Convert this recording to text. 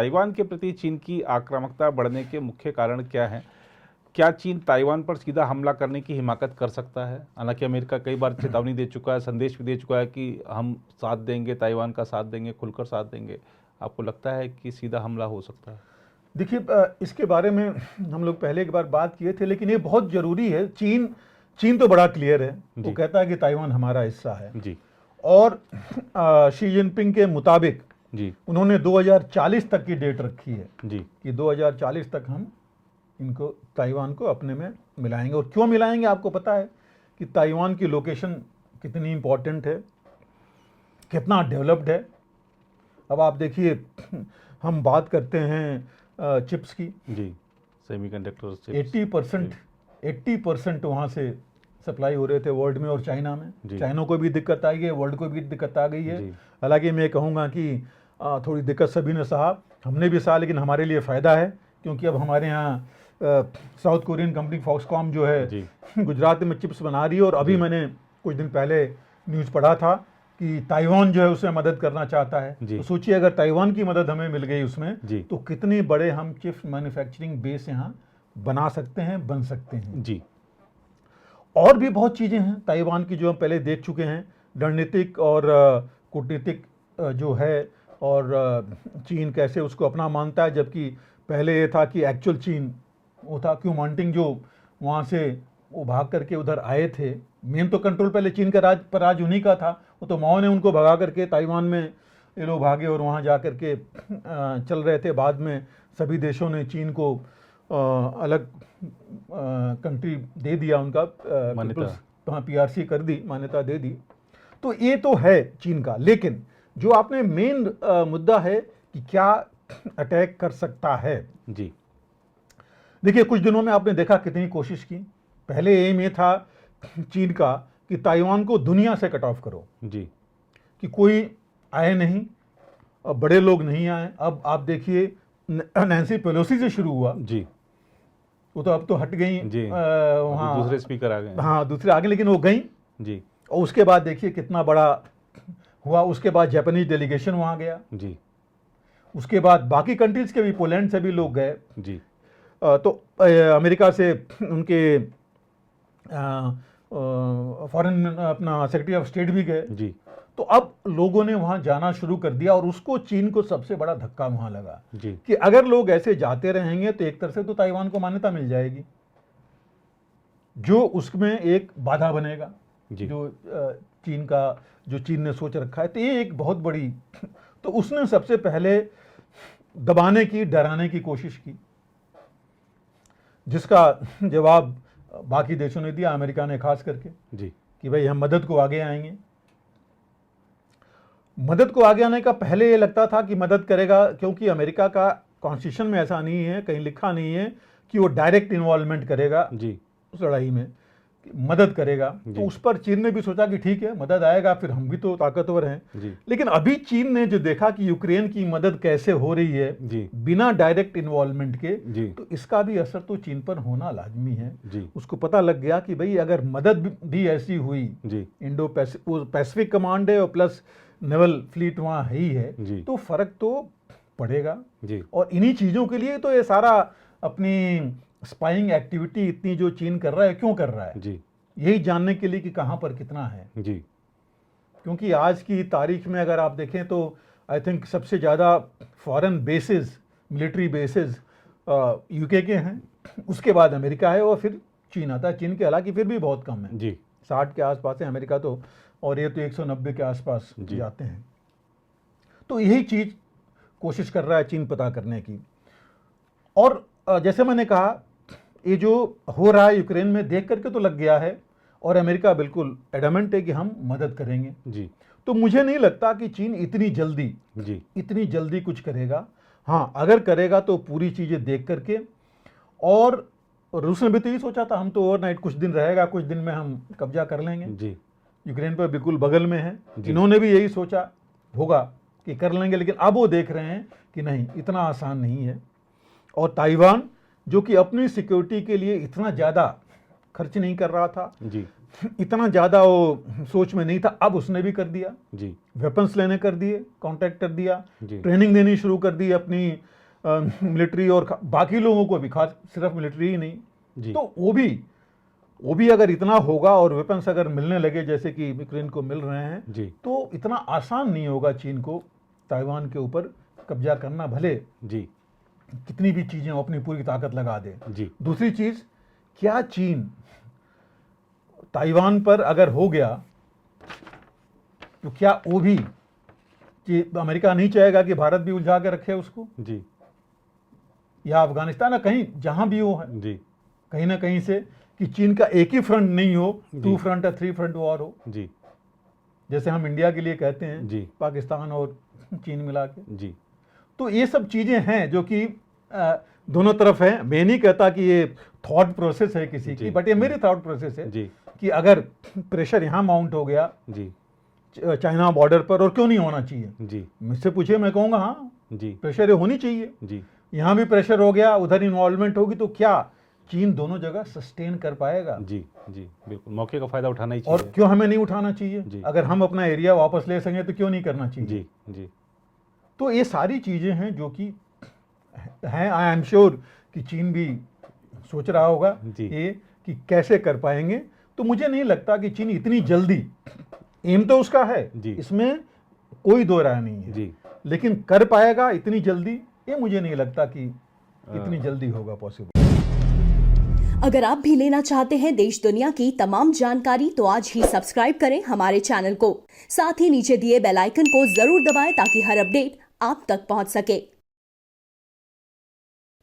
Taiwan के प्रति चीन की आक्रामकता बढ़ने के मुख्य कारण क्या है? क्या चीन ताइवान पर सीधा हमला करने की हिमाकत कर सकता है? हालांकि अमेरिका कई बार चेतावनी दे चुका है, संदेश भी दे चुका है कि हम साथ देंगे, ताइवान का साथ देंगे, खुलकर साथ देंगे। आपको लगता है कि सीधा हमला हो सकता है? देखिए, इसके बारे में हम लोग पहले एक बार बात किए थे, लेकिन ये बहुत जरूरी है। चीन तो बड़ा क्लियर है, वो कहता है कि ताइवान हमारा हिस्सा है जी। और शी जिनपिंग के मुताबिक जी, उन्होंने 2040 तक की डेट रखी है जी, कि 2040 तक हम इनको ताइवान को अपने में मिलाएंगे। और क्यों मिलाएंगे? आपको पता है कि ताइवान की लोकेशन कितनी इंपॉर्टेंट है, कितना डेवलप्ड है। अब आप देखिए, हम बात करते हैं चिप्स की जी, सेमीकंडक्टर चिप्स 80% वहाँ से सप्लाई हो रहे थे वर्ल्ड में और चाइना में। चाइना को भी दिक्कत आई है, वर्ल्ड को भी दिक्कत आ गई है। हालांकि मैं कहूँगा कि थोड़ी दिक्कत सभी ने सहा, हमने भी सहा, लेकिन हमारे लिए फ़ायदा है क्योंकि अब हमारे यहाँ साउथ कोरियन कंपनी फॉक्सकॉम जो है गुजरात में चिप्स बना रही है। और अभी मैंने कुछ दिन पहले न्यूज़ पढ़ा था कि ताइवान जो है उसमें मदद करना चाहता है। तो सोचिए, अगर ताइवान की मदद हमें मिल गई उसमें, तो कितने बड़े हम चिप्स मैन्युफैक्चरिंग बेस यहाँ बना सकते हैं, बन सकते हैं जी। और भी बहुत चीज़ें हैं ताइवान की जो हम पहले देख चुके हैं, रणनीतिक और कूटनीतिक जो है, और चीन कैसे उसको अपना मानता है, जबकि पहले ये था कि एक्चुअल चीन वो था। क्यों मांटिंग जो वहाँ से वो भाग करके उधर आए थे, मेन तो कंट्रोल पहले चीन का राज उन्हीं का था। वो तो माओ ने उनको भगा करके ताइवान में ये लोग भागे और वहाँ जा करके चल रहे थे। बाद में सभी देशों ने चीन को अलग कंट्री दे दिया, उनका PRC कर दी, मान्यता दे दी। तो ये तो है चीन का। लेकिन जो आपने मेन मुद्दा है कि क्या अटैक कर सकता है जी। देखिए, कुछ दिनों में आपने देखा कितनी कोशिश की। पहले एम ये था चीन का कि ताइवान को दुनिया से कट ऑफ करो जी, कि कोई आए नहीं, बड़े लोग नहीं आए। अब आप देखिए, नैन्सी पेलोसी से शुरू हुआ जी, वो तो अब तो हट गई वहाँ, दूसरे स्पीकर आ गए। हाँ, दूसरे आ गए, लेकिन वो गई जी। और उसके बाद देखिए कितना बड़ा हुआ। उसके बाद जापानीज डेलीगेशन वहाँ गया जी। उसके बाद बाकी कंट्रीज के भी, पोलैंड से भी लोग गए जी। तो अमेरिका से उनके फॉरेन अपना सेक्रेटरी ऑफ स्टेट भी गए जी। तो अब लोगों ने वहां जाना शुरू कर दिया और उसको चीन को सबसे बड़ा धक्का वहां लगा जी, कि अगर लोग ऐसे जाते रहेंगे तो एक तरह से तो ताइवान को मान्यता मिल जाएगी, जो उसमें एक बाधा बनेगा जी। जो चीन ने सोच रखा है। तो ये एक बहुत बड़ी तो उसने सबसे पहले दबाने की, डराने की कोशिश की, जिसका जवाब बाकी देशों ने दिया, अमेरिका ने खास करके जी, कि भाई हम मदद को आगे आएंगे। मदद को आगे आने का पहले ये लगता था कि मदद करेगा, क्योंकि अमेरिका का कॉन्स्टिट्यूशन में ऐसा नहीं है, कहीं लिखा नहीं है कि वो डायरेक्ट इन्वॉल्वमेंट करेगा जी उस लड़ाई में, मदद करेगा। तो उस पर चीन ने भी सोचा कि ठीक है, मदद आएगा, फिर हम भी तो ताकतवर हैं। लेकिन अभी चीन ने जो देखा कि यूक्रेन की मदद कैसे हो रही है बिना डायरेक्ट इन्वॉल्वमेंट के, तो इसका भी असर तो चीन पर होना लाजमी है। उसको पता लग गया कि भाई अगर मदद भी ऐसी हुई, इंडो पैसिफिक कमांड है और प्लस नेवल फ्लीट वहाँ है ही है, तो फर्क तो पड़ेगा। और इन्हीं चीजों के लिए तो ये सारा अपनी स्पाइंग एक्टिविटी इतनी जो चीन कर रहा है, क्यों कर रहा है जी, यही जानने के लिए कि कहां पर कितना है जी। क्योंकि आज की तारीख में अगर आप देखें तो आई थिंक सबसे ज्यादा foreign basis, military bases UK के हैं, उसके बाद अमेरिका है और फिर चीन आता है। चीन के हालांकि फिर भी बहुत कम है जी, 60 के आसपास है अमेरिका तो, और ये तो 190 के आसपास जाते हैं। तो यही चीज कोशिश कर रहा है चीन पता करने की। और जैसे मैंने कहा, ये जो हो रहा है यूक्रेन में देख करके तो लग गया है, और अमेरिका बिल्कुल एडमेंट है कि हम मदद करेंगे जी। तो मुझे नहीं लगता कि चीन इतनी जल्दी कुछ करेगा। हाँ, अगर करेगा तो पूरी चीजें देख करके। और रूस ने भी तो यही सोचा था, हम तो ओवरनाइट कुछ दिन रहेगा, कुछ दिन में हम कब्जा कर लेंगे जी, यूक्रेन पर बिल्कुल बगल में है। इन्होंने भी यही सोचा होगा कि कर लेंगे, लेकिन अब वो देख रहे हैं कि नहीं, इतना आसान नहीं है। और ताइवान जो कि अपनी सिक्योरिटी के लिए इतना ज़्यादा खर्च नहीं कर रहा था जी, इतना ज़्यादा वो सोच में नहीं था, अब उसने भी कर दिया जी। वेपन्स लेने कर दिए, कॉन्ट्रैक्ट कर दिया, ट्रेनिंग देनी शुरू कर दी अपनी मिलिट्री और बाकी लोगों को भी, खास सिर्फ मिलिट्री ही नहीं, जी तो वो भी अगर इतना होगा और वेपन्स अगर मिलने लगे जैसे कि यूक्रेन को मिल रहे हैं, जी तो इतना आसान नहीं होगा चीन को ताइवान के ऊपर कब्जा करना, भले जी कितनी भी चीजें वो अपनी पूरी ताकत लगा दे। जी दूसरी चीज, क्या चीन ताइवान पर अगर हो गया तो क्या वो भी, कि अमेरिका नहीं चाहेगा कि भारत भी उलझा के रखे उसको, जी या अफगानिस्तान या कहीं जहां भी वो है, जी कहीं ना कहीं से, कि चीन का एक ही फ्रंट नहीं हो, जी। 2 फ्रंट या 3 फ्रंट वॉर हो, जी जैसे हम इंडिया के लिए कहते हैं, जी पाकिस्तान और चीन मिला के। जी तो ये सब चीजें हैं जो कि दोनों तरफ हैं। मैं नहीं कहता कि ये थॉट प्रोसेस है किसी जी, की, बट ये मेरी थॉट प्रोसेस है जी कि अगर प्रेशर यहाँ माउंट हो गया जी चाइना बॉर्डर पर, और क्यों नहीं होना चाहिए, जी मुझसे पूछिए, मैं कहूँगा हाँ जी प्रेशर ये होनी चाहिए। जी यहाँ भी प्रेशर हो गया, उधर इन्वॉल्वमेंट होगी, तो क्या चीन दोनों जगह सस्टेन कर पाएगा? जी जी बिल्कुल, मौके का फायदा उठाना ही और चाहिए। क्यों हमें नहीं उठाना चाहिए? जी। अगर हम अपना एरिया वापस ले सकें तो क्यों नहीं करना चाहिए? जी जी तो ये सारी चीजें हैं जो कि हैं। आई एम श्योर कि चीन भी सोच रहा होगा जी। ये कि कैसे कर पाएंगे। तो मुझे नहीं लगता कि चीन इतनी जल्दी, एम तो उसका है, जी। इसमें कोई दो राय नहीं है, जी लेकिन कर पाएगा इतनी जल्दी, ये मुझे नहीं लगता कि इतनी जल्दी होगा पॉसिबल। अगर आप भी लेना चाहते हैं देश दुनिया की तमाम जानकारी, तो आज ही सब्सक्राइब करें हमारे चैनल को। साथ ही नीचे दिए बेल आइकन को जरूर दबाएं ताकि हर अपडेट आप तक पहुंच सके।